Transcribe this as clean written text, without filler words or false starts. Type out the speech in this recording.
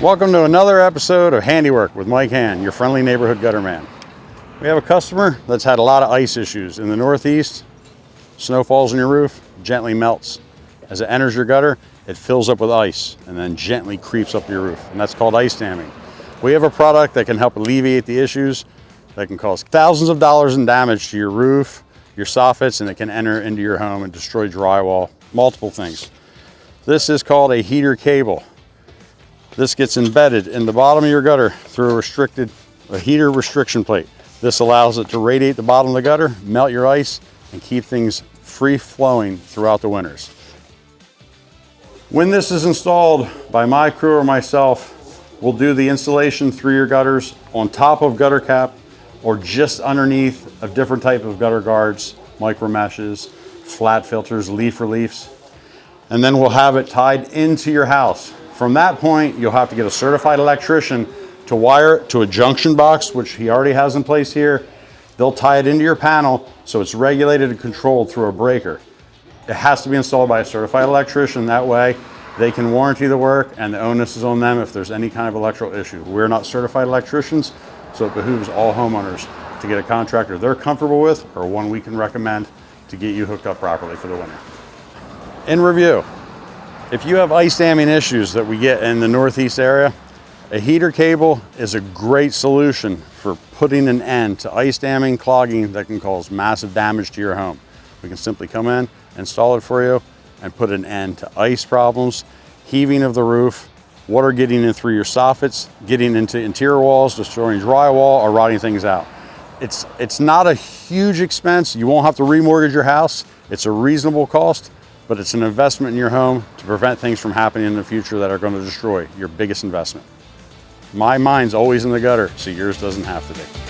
Welcome to another episode of Handywork with Mike Hand, your friendly neighborhood gutter man. We have a customer that's had a lot of ice issues. In the Northeast, snow falls on your roof, gently melts. As it enters your gutter, it fills up with ice and then gently creeps up your roof, and that's called ice damming. We have a product that can help alleviate the issues that can cause thousands of dollars in damage to your roof, your soffits, and it can enter into your home and destroy drywall, multiple things. This is called a heater cable. This gets embedded in the bottom of your gutter through a heater restriction plate. This allows it to radiate the bottom of the gutter, melt your ice, and keep things free flowing throughout the winters. When this is installed by my crew or myself, we'll do the installation through your gutters on top of gutter cap or just underneath a different type of gutter guards, micro meshes, flat filters, leaf reliefs, and then we'll have it tied into your house. From that point, you'll have to get a certified electrician to wire it to a junction box, which he already has in place here. They'll tie it into your panel so it's regulated and controlled through a breaker. It has to be installed by a certified electrician. That way they can warranty the work and the onus is on them if there's any kind of electrical issue. We're not certified electricians, so it behooves all homeowners to get a contractor they're comfortable with or one we can recommend to get you hooked up properly for the winter. In review, if you have ice damming issues that we get in the Northeast area, a heater cable is a great solution for putting an end to ice damming, clogging that can cause massive damage to your home. We can simply come in, install it for you, and put an end to ice problems, heaving of the roof, water getting in through your soffits, getting into interior walls, destroying drywall, or rotting things out. It's not a huge expense. You won't have to remortgage your house. It's a reasonable cost, but it's an investment in your home to prevent things from happening in the future that are going to destroy your biggest investment. My mind's always in the gutter, so yours doesn't have to be.